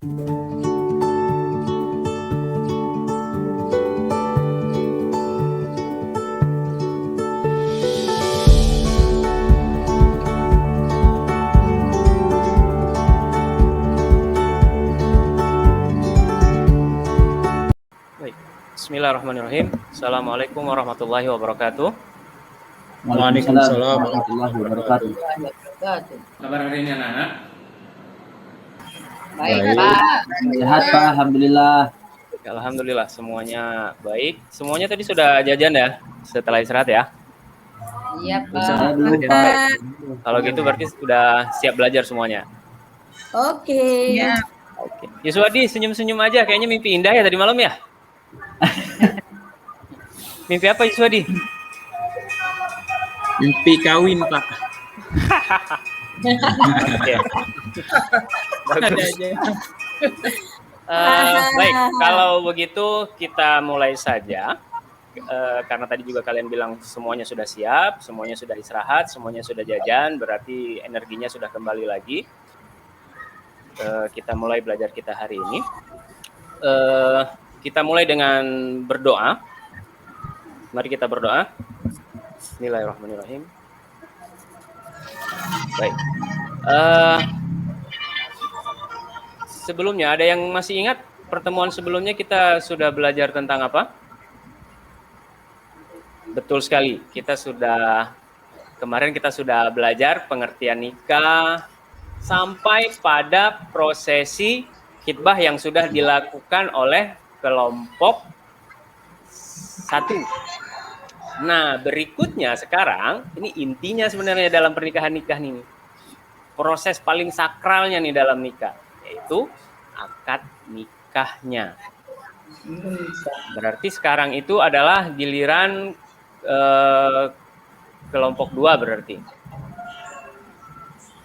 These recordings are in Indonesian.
Baik. Bismillahirrahmanirrahim. Assalamualaikum warahmatullahi wabarakatuh. Waalaikumsalam warahmatullahi wabarakatuh. Kabar hari ini anak-anak? Baik, Pak. Sehat Pak, alhamdulillah. Alhamdulillah semuanya baik. Semuanya tadi sudah jajan ya setelah istirahat ya? Iya, Saya Pak. belum Pak. Kalau gitu berarti sudah siap belajar semuanya. Oke. Ya. Oke. Yuswadi senyum-senyum aja, kayaknya mimpi indah ya tadi malam ya? Mimpi apa Yuswadi? Mimpi kawin, Pak. Oke. Bagus. Baik, kalau begitu kita mulai saja. Karena tadi juga kalian bilang semuanya sudah siap, semuanya sudah istirahat, semuanya sudah jajan, berarti energinya sudah kembali lagi. Kita mulai belajar kita hari ini. Kita mulai dengan berdoa. Mari kita berdoa. Bismillahirrahmanirrahim. Baik. Sebelumnya ada yang masih ingat pertemuan sebelumnya kita sudah belajar tentang apa? Betul sekali. Kemarin kita sudah belajar pengertian nikah sampai pada prosesi khitbah yang sudah dilakukan oleh kelompok 1. Nah, berikutnya sekarang, ini intinya sebenarnya dalam pernikahan nikah nih. Proses paling sakralnya nih dalam nikah, yaitu akad nikahnya. Berarti sekarang itu adalah giliran kelompok 2 berarti.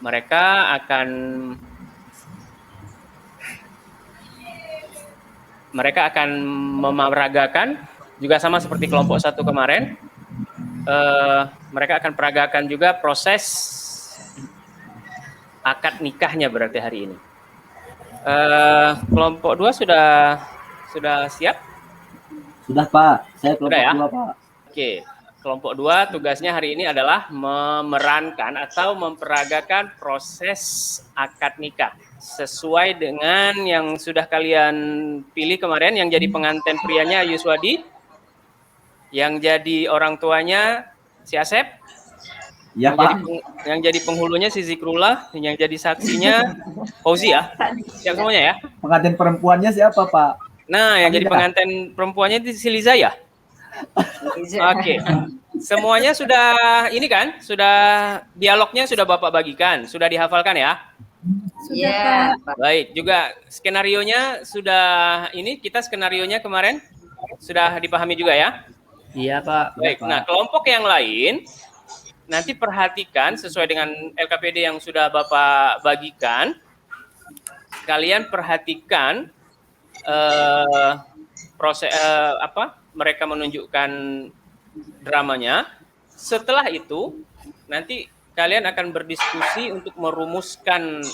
Mereka akan memeragakan juga sama seperti kelompok 1 kemarin. Mereka akan peragakan juga proses akad nikahnya berarti hari ini. Kelompok 2 sudah siap? Sudah Pak, saya kelompok Sudah ya? 2 Pak. Oke, kelompok 2 tugasnya hari ini adalah memerankan atau memperagakan proses akad nikah sesuai dengan yang sudah kalian pilih kemarin. Yang jadi pengantin prianya Yuswadi, yang jadi orang tuanya si Asep, Iya Pak. yang jadi penghulunya si Zikrullah, yang jadi saksinya Fauzi ya. Siap semuanya ya? Pengantin perempuannya siapa Pak? Nah, yang jadi pengantin perempuannya itu si Liza ya? Oke. Semuanya sudah ini kan? Sudah dialognya sudah Bapak bagikan, sudah dihafalkan ya? Iya. Baik, juga skenarionya sudah kita skenarionya kemarin sudah dipahami juga ya? Iya, Pak. Baik. Nah, kelompok yang lain nanti perhatikan sesuai dengan LKPD yang sudah Bapak bagikan. Kalian perhatikan proses mereka menunjukkan dramanya. Setelah itu nanti kalian akan berdiskusi untuk merumuskan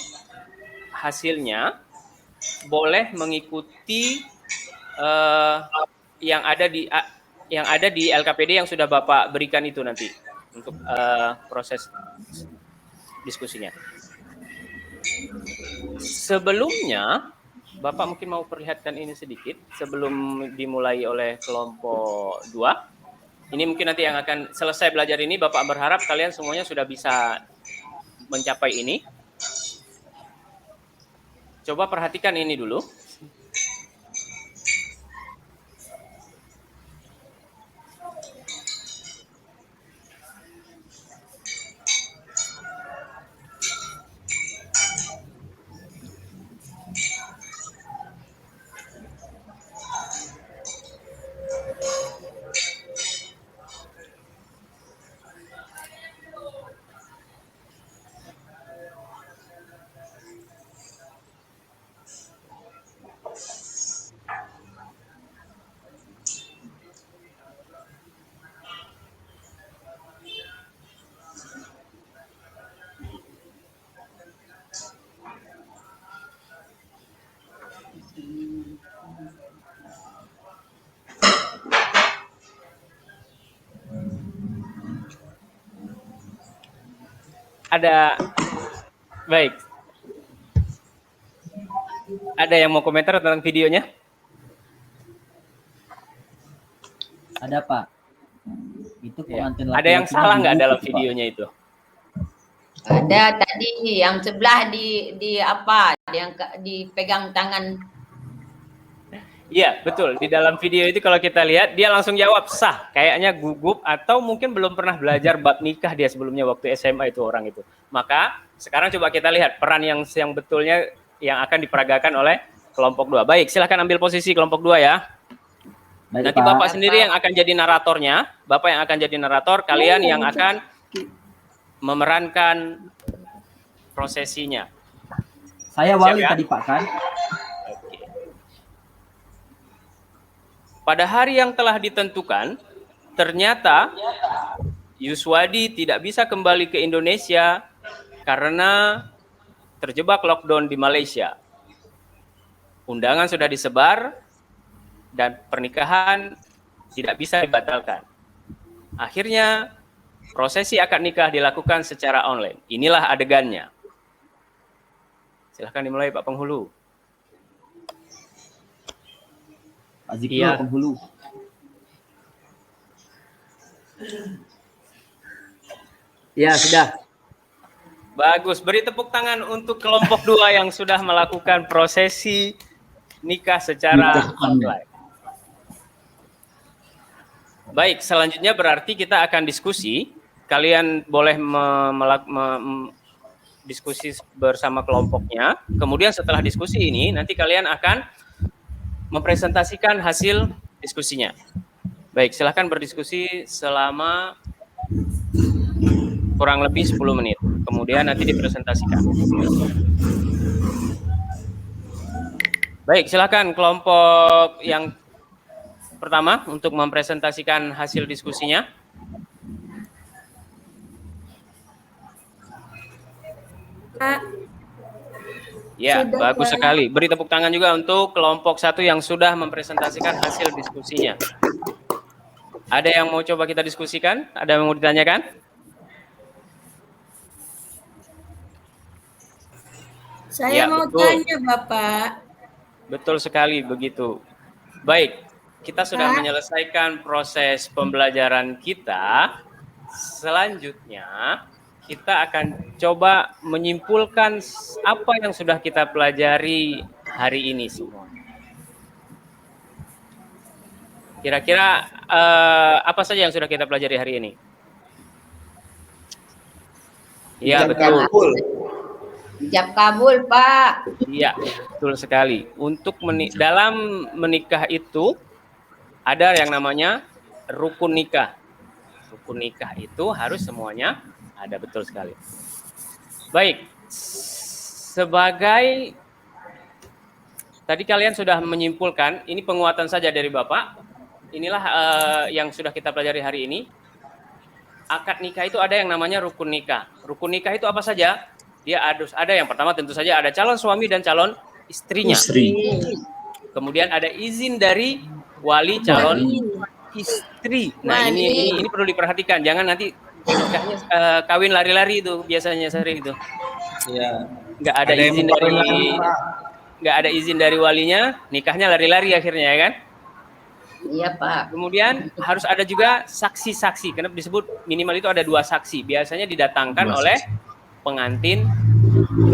hasilnya. Boleh mengikuti yang ada di LKPD yang sudah Bapak berikan itu nanti untuk proses diskusinya. Sebelumnya Bapak mungkin mau perlihatkan ini sedikit sebelum dimulai oleh kelompok 2. Ini mungkin nanti yang akan selesai belajar ini, Bapak berharap kalian semuanya sudah bisa mencapai ini. Coba perhatikan ini dulu. ada baik. Ada yang mau komentar tentang videonya? Ada Pak. Itu Ya. pengantin Ada yang laki-lakinya salah nggak dalam dibungkus, Pak. videonya itu? Ada tadi yang sebelah di apa? Yang dipegang tangan. Iya, betul. Di dalam video itu kalau kita lihat, dia langsung jawab sah. Kayaknya gugup atau mungkin belum pernah belajar bab nikah dia sebelumnya waktu SMA itu orang itu. Maka sekarang coba kita lihat peran yang betulnya yang akan diperagakan oleh kelompok 2. Baik, silahkan ambil posisi kelompok 2 ya. Baik, Nanti Pak. Bapak sendiri yang akan jadi naratornya. Bapak yang akan jadi narator, kalian yang akan memerankan prosesinya. Saya wali Siap, ya? tadi Pak kan. Pada hari yang telah ditentukan, ternyata Yuswadi tidak bisa kembali ke Indonesia karena terjebak lockdown di Malaysia. Undangan sudah disebar dan pernikahan tidak bisa dibatalkan. Akhirnya prosesi akad nikah dilakukan secara online. Inilah adegannya. Silahkan dimulai Pak Penghulu. Pak Zikro, Iya. penghulu. Ya, sudah. Bagus, beri tepuk tangan untuk kelompok 2 yang sudah melakukan prosesi nikah secara online. Baik, selanjutnya berarti kita akan diskusi. Kalian boleh diskusi bersama kelompoknya. Kemudian setelah diskusi ini, nanti kalian akan mempresentasikan hasil diskusinya. Baik, silahkan berdiskusi selama kurang lebih 10 menit. Kemudian nanti dipresentasikan. Baik, silahkan kelompok yang pertama untuk mempresentasikan hasil diskusinya. Pak, Ya, Sudah, bagus Pak. sekali. Beri tepuk tangan juga untuk kelompok 1 yang sudah mempresentasikan hasil diskusinya. Ada yang mau coba kita diskusikan? Ada yang mau ditanyakan? saya Ya, mau betul. tanya Bapak. Betul sekali begitu. Baik, kita sudah Pak. menyelesaikan proses pembelajaran kita. Selanjutnya, kita akan coba menyimpulkan apa yang sudah kita pelajari hari ini semua. Kira-kira apa saja yang sudah kita pelajari hari ini? Iya, betul. Ijab kabul, Pak. Iya, betul sekali. Untuk dalam menikah itu ada yang namanya rukun nikah. Rukun nikah itu harus semuanya ada, betul sekali. Baik, sebagai tadi kalian sudah menyimpulkan, ini penguatan saja dari Bapak. Inilah yang sudah kita pelajari hari ini. Akad nikah itu ada yang namanya rukun nikah. Rukun nikah itu apa saja? Dia ada yang pertama tentu saja ada calon suami dan calon istrinya. Kemudian ada izin dari wali calon istri. Nah, ini perlu diperhatikan. Jangan nanti nikahnya kawin lari-lari itu biasanya sering itu. Iya. Nggak ada izin dari walinya, nikahnya lari-lari akhirnya ya kan? Iya, Pak. Kemudian harus ada juga saksi-saksi. Kenapa disebut minimal itu ada 2 saksi? Biasanya didatangkan oleh pengantin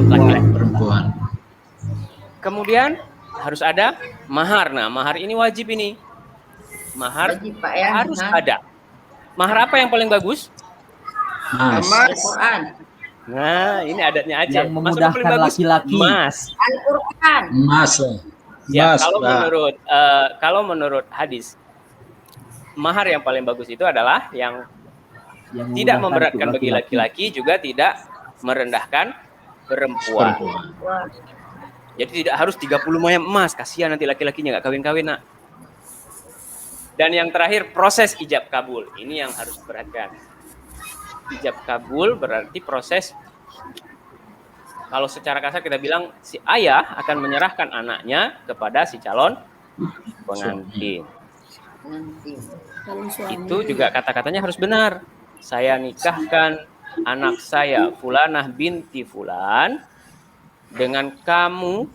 laki-laki. Perempuan. Kemudian harus ada mahar. Nah, mahar ini wajib ini. Mahar Wajib, Pak, ya. harus ada. Mahar apa yang paling bagus? Al-Quran. Nah, ini adatnya aja. Yang Mas, memudahkan paling bagus? laki-laki. Emas. Al-Quran. Emas. Ya, Mas, kalau menurut hadis, mahar yang paling bagus itu adalah yang tidak memudahkan memberatkan untuk bagi laki-laki, juga tidak merendahkan perempuan. Wah, Jadi tidak harus 30 mayam emas, kasihan nanti laki-lakinya nggak kawin-kawin, Nak. Dan yang terakhir, proses ijab kabul. Ini yang harus diperhatikan. Ijab kabul berarti proses, kalau secara kasar kita bilang, si ayah akan menyerahkan anaknya kepada si calon pengantin. nanti. Calon suami. Itu juga kata-katanya harus benar. Saya nikahkan anak saya Fulanah binti Fulan dengan kamu,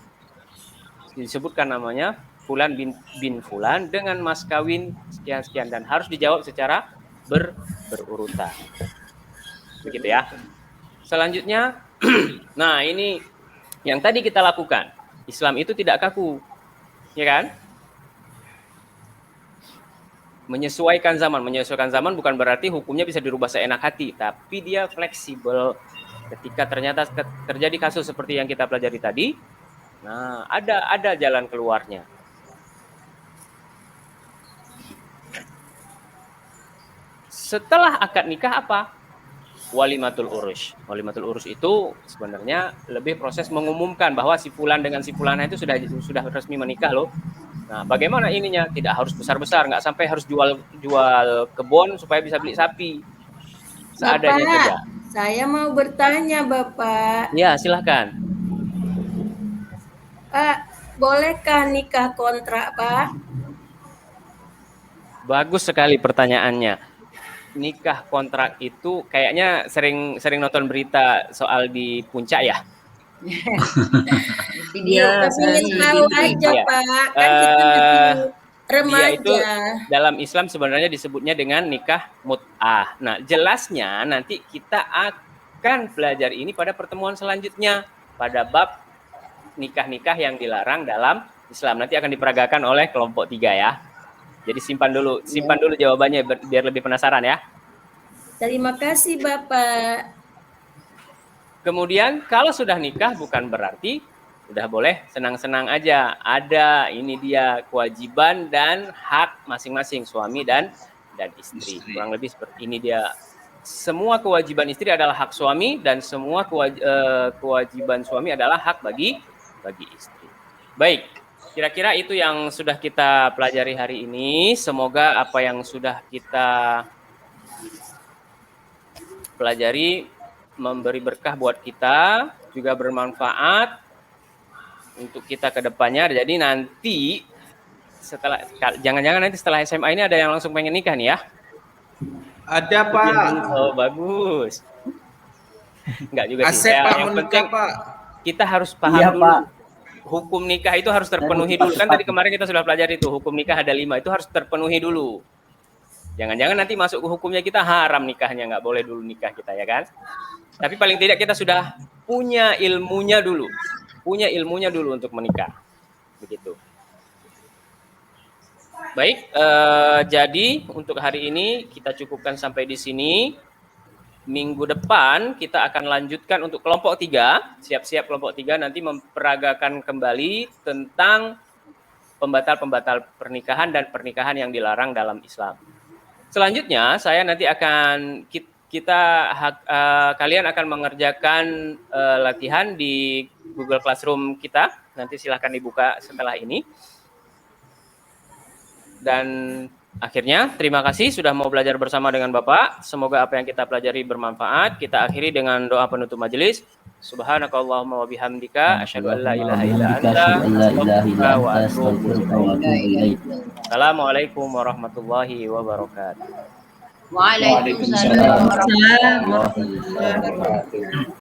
disebutkan namanya Fulan bin Fulan dengan mas kawin sekian-sekian, dan harus dijawab secara berurutan. Begitu ya. Selanjutnya, nah ini yang tadi kita lakukan. Islam itu tidak kaku, ya kan? Menyesuaikan zaman bukan berarti hukumnya bisa dirubah seenak hati, tapi dia fleksibel. Ketika ternyata terjadi kasus seperti yang kita pelajari tadi, nah ada jalan keluarnya. Setelah akad nikah apa? Walimatul urus. Walimatul urus itu sebenarnya lebih proses mengumumkan bahwa si fulan dengan si fulana itu sudah resmi menikah loh. Nah, bagaimana ininya? Tidak harus besar-besar, nggak sampai harus jual kebun supaya bisa beli sapi. Seadanya saja. Saya mau bertanya, Bapak. Ya, silahkan. Pak, bolehkah nikah kontrak, Pak? Bagus sekali pertanyaannya. Nikah kontrak itu kayaknya sering nonton berita soal di puncak ya. Video Tapi ingin tahu aja, ya. Pak. Kan kita masih remaja. Dia itu dalam Islam sebenarnya disebutnya dengan nikah mut'ah. Nah, jelasnya nanti kita akan pelajari ini pada pertemuan selanjutnya pada bab nikah-nikah yang dilarang dalam Islam. Nanti akan diperagakan oleh kelompok 3 ya. Jadi simpan dulu jawabannya biar lebih penasaran ya. Terima kasih, Bapak. Kemudian kalau sudah nikah bukan berarti udah boleh senang-senang aja. Ada ini dia kewajiban dan hak masing-masing suami dan istri. Kurang lebih seperti ini dia. Semua kewajiban istri adalah hak suami dan semua kewajiban suami adalah hak bagi istri. Baik. Kira-kira itu yang sudah kita pelajari hari ini. Semoga apa yang sudah kita pelajari memberi berkah buat kita, juga bermanfaat untuk kita ke depannya. Jadi nanti jangan-jangan nanti setelah SMA ini ada yang langsung pengen nikah nih ya? Ada, Pak. Oh, bagus. Enggak juga sih. Asep, Pak, Yang menikah, penting Pak. kita harus paham dulu. Pak. Hukum nikah itu harus terpenuhi dulu. Kan tadi kemarin kita sudah pelajari itu, hukum nikah ada 5, itu harus terpenuhi dulu. Jangan-jangan nanti masuk ke hukumnya kita haram nikahnya, nggak boleh dulu nikah kita ya kan. Tapi paling tidak kita sudah punya ilmunya dulu. Untuk menikah. Begitu. Baik, jadi untuk hari ini kita cukupkan sampai di sini. Minggu depan kita akan lanjutkan untuk kelompok 3. Siap-siap kelompok 3 nanti memperagakan kembali tentang pembatal-pembatal pernikahan dan pernikahan yang dilarang dalam Islam. Selanjutnya saya nanti akan kalian akan mengerjakan latihan di Google Classroom kita. Nanti silahkan dibuka setelah ini. Dan akhirnya, terima kasih sudah mau belajar bersama dengan Bapak. Semoga apa yang kita pelajari bermanfaat. Kita akhiri dengan doa penutup majelis. Subhanakallahumma wa bihamdika asyhadu an la ilaha illa anta astaghfiruka wa atubu ilaik. Assalamualaikum warahmatullahi wabarakatuh. Waalaikumsalam warahmatullahi wabarakatuh.